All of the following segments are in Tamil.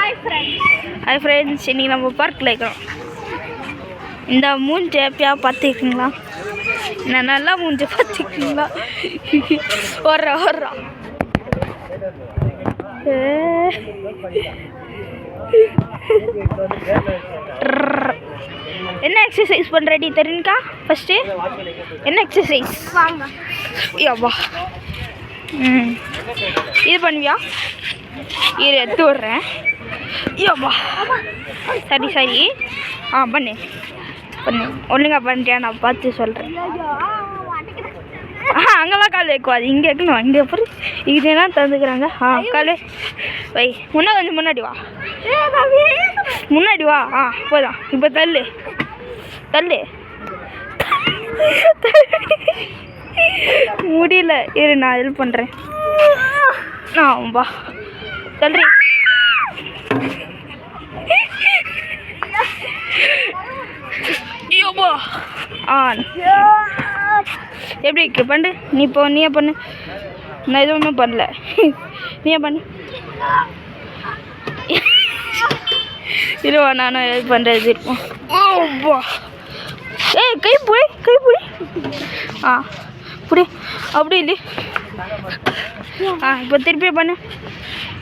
ஹாய் ஃப்ரெண்ட்ஸ், இன்றைக்கி நம்ம பார்க்கில் இருக்கிறோம். இந்த மூஞ்சி எப்பயா பார்த்துக்கிங்களா? நான் நல்லா மூஞ்சி பார்த்துக்கிங்களா? வர்றா என்ன எக்ஸசைஸ் பண்ணுறடி தெரியுங்கக்கா? ஃபஸ்ட்டு என்ன எக்ஸசைஸ்? யப்பா இது பண்ணுவியா? இது எடுத்து விட்றேன். யப்பா சரி பண்ணு ஒழுங்கா பண்ணிட்டியா? நான் பார்த்து சொல்கிறேன். அங்கெல்லாம் கால் வைக்குவாது, இங்கே வைக்கணும். இங்கே எப்படி இதெல்லாம் தந்துக்கிறாங்க. கால் வை. கொஞ்சம் முன்னாடி வா. போதான். இப்போ தள்ளு முடியல. இரு, நான் ஹெல்ப் பண்ணுறேன். வா தள்ளி. எப்படி இருக்கு? பண்ணு நீயே பண்ணு. நான் எதுவுமே பண்ணல. நீயே பண்ணு. இருவா, நானும் எது பண்ணுறது இருப்போம். கை புடி புடி. அப்படி இல்லை. இப்போ திருப்பி பண்ணு.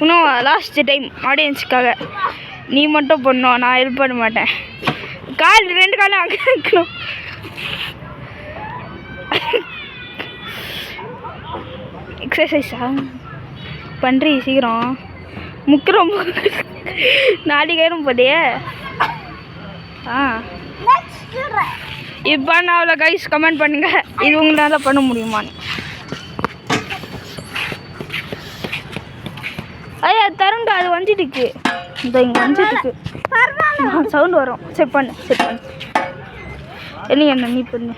இன்னும் லாஸ்ட் டைம் ஆடியன்ஸுக்காக நீ மட்டும் பண்ணும், நான் ஹெல்ப் பண்ண மாட்டேன். ரெண்டு காலும் அங்கே வைக்கணும். எக்ஸசைஸா பண்ணுறீ? சீக்கிரம் முக்கிறோம். நாளைக்கு போதே. இப்போ நான் அவ்வளோ கைஸ் கமெண்ட் பண்ணுங்க, இது உங்களால் பண்ண முடியுமான்னு. ஐயா தருண்டா, அது வந்துட்டுக்கு. இந்த இங்கே வந்துட்டுக்கு சவுண்டு வரும். செட் பண்ணு என்ன நீ பண்ணு.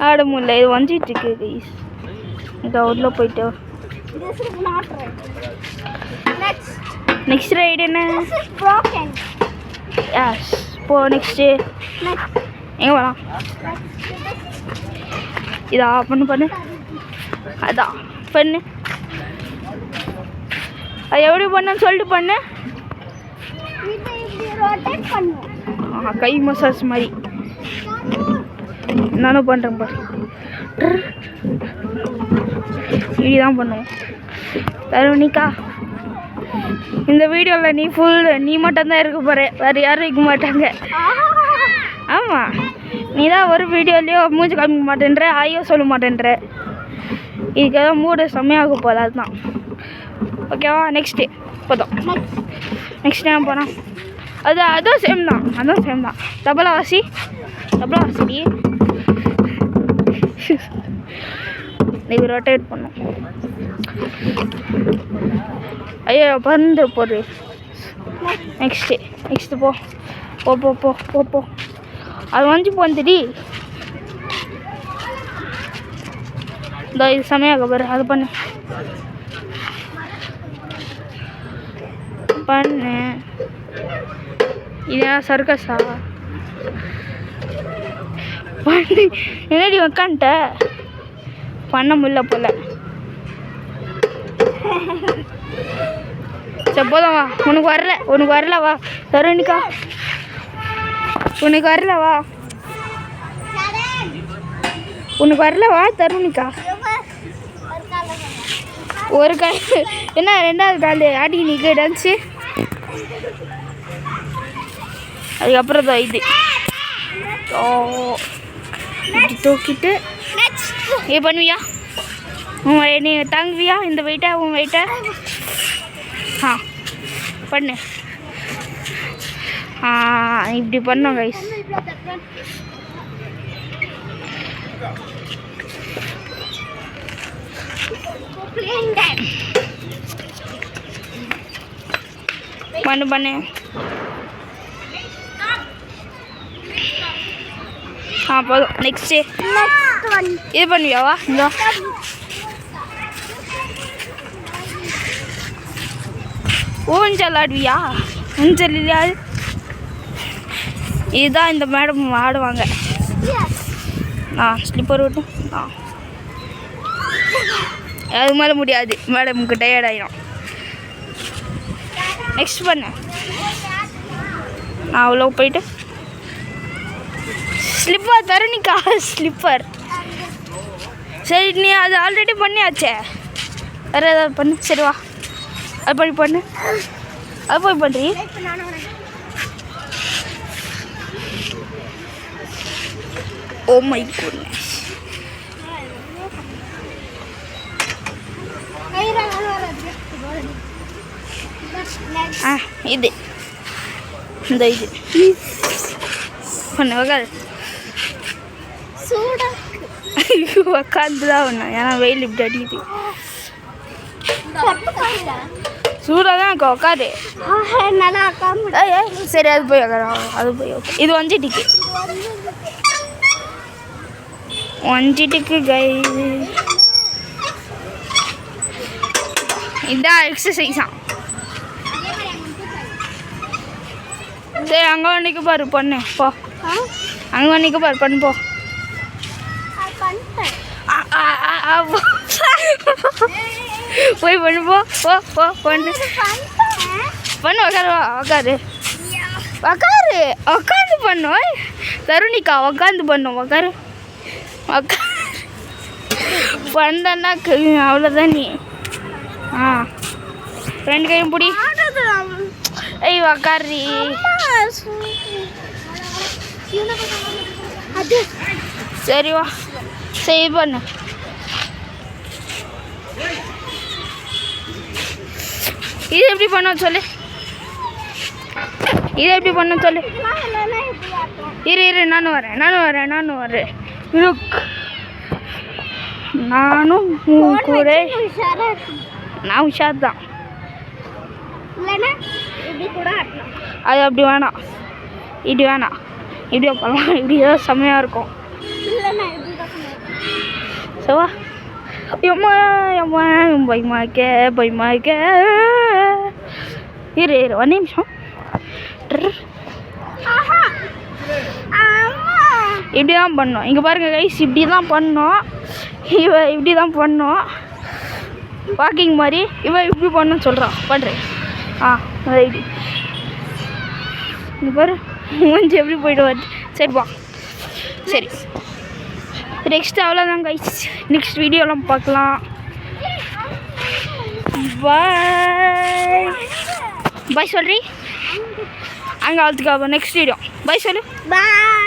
ஆட முடியல, இது வந்துட்டுருக்கு கைஸ். இந்த அவுட்ல போயிட்டு நெக்ஸ்ட் ரைடு என்ன? எஸ், போ. நெக்ஸ்ட்டு எங்கே வரலாம்? இதா பண்ணு. அதான் பண்ணு. அது எப்படி பண்ணுன்னு சொல்லிட்டு பண்ணு. கை மசாஜ் மாதிரி நானும் பண்ணுறேன் பாரு. இப்படிதான் பண்ணுவோம். தருணிக்கா, இந்த வீடியோவில் நீ மட்டும்தான் இருக்க போகிற, வேறு யாரும் இருக்க மாட்டாங்க. ஆமாம், நீ தான் ஒரு வீடியோலேயோ மூஞ்சி காமிக்க மாட்டேன்ற, ஐயோ சொல்ல மாட்டேன்ற. இதுக்கு தான் மூடு செம்மையாக போகுது. அதுதான் ஓகேவா? நெக்ஸ்ட்டு போதும். நெக்ஸ்ட் டைம் போகிறோம். அதுவும் சேம் தான். டபுளா வாசிடி. இது ரொட்டேட் பண்ணும். ஐயோ பறந்து போடு. நெக்ஸ்ட்டு போ. அது வந்து போந்துடி. இந்த இது செமையாக பாரு. அது பண்ணு. இதான் சர்க்கஸா? பண்ணு. என்னடி உக்காண்ட? பண்ண முடியல போல. சரி போதும் வா. உனக்கு வரல வா தருணிக்கா. உனக்கு வரல வா தருணிக்கா. ஒரு கால் என்ன, ரெண்டாவது கால் ஆடி நிற்க டான்ஸு. அதுக்கப்புறம் தான் இது இப்படி தூக்கிட்டு இது பண்ணுவியா? நீ தாங்குவியா இந்த வெயிட்டை? உன் வெயிட்டை பண்ணு. இப்படி பண்ணோம் கைஸ். பண்ணு. போதும். நெக்ஸ்ட்டு இது பண்ணுவியாவா? இந்த ஊஞ்சல் ஆடுவியா? ஊஞ்சல் இல்லையா? இதுதான் இந்த மேடம் ஆடுவாங்க. ஸ்லிப்பர் விட்டு அது மேலே முடியாது, மேடமுக்கு டயர்ட் ஆகிடும். நெக்ஸ்ட் பண்ணு. நான் அவ்வளோ போயிட்டு ஸ்லிப்பர் தருணிக்கா, ஸ்லிப்பர். சரி நீ அது ஆல்ரெடி பண்ணியாச்சே, வேறு ஏதாவது பண்ணு. சரி வா, அது பண்ணு, அது போய் பண்ணுறீ. Oh my goodness. இது இந்த இது பண்ணு உக்காது. உக்காந்து தான் ஒன்று, ஏன்னா வெயில் இப்படி அடிக்குது. சூடாக தான் இருக்கா, உக்காது. சரி அது போய் உக்கார, அது போய் இது 1 GTக்கு 1 GTக்கு கை. இதான் எக்ஸசைஸா. சரி அங்கே நிற்க பாரு பொண்ணு, போ. அங்கே நிற்க பாரு பண்ணு, போ. போய் பண்ணு, போ போ போ பண்ணு பண்ணு. உக்காரு, உக்காரு உக்காரு, உக்காந்து பண்ணும். தருணிக்கா உக்காந்து பண்ணும், உக்காரு உக்காரு. பண்ணா அவ்வளோதான் நீ. ஆ 2 கையும் பிடி. ஐய் உக்காரி. சரி வா, சரி பண்ணு. இது எப்படி பண்ண சொல்லு, இது எப்படி பண்ண சொல்லு. இரு நானும் வரேன். நானும் கூட. நான் உஷார் தான். அது அப்படி வேணாம், இப்படி வேணாம், இப்படியோ பண்ணலாம். இப்படியோ செம்மையாக இருக்கும். சவா எம்மா எம்மா பயமாக்க. இரு 1 நிமிஷம். இப்படி தான் பண்ணோம். இங்கே பாருங்கள் கைஸ், இப்படி தான் பண்ணோம். இப்படி தான் பண்ணோம், வாக்கிங் மாதிரி. இப்படி பண்ணணும்னு சொல்கிறான், பண்ணுறேன். ரைட்டு. இங்கே பாரு மூஞ்சி எப்படி போய்ட்டு வருது. சரிப்பா, சரி நெக்ஸ்ட் அவ்வளோதான் கைஸ். நெக்ஸ்ட் வீடியோலாம் பார்க்கலாம். பாய் சொல்கிறீ அங்கே ஆளுத்துக்கா. நெக்ஸ்ட் வீடியோ பாய் சொல்லு. பாய்.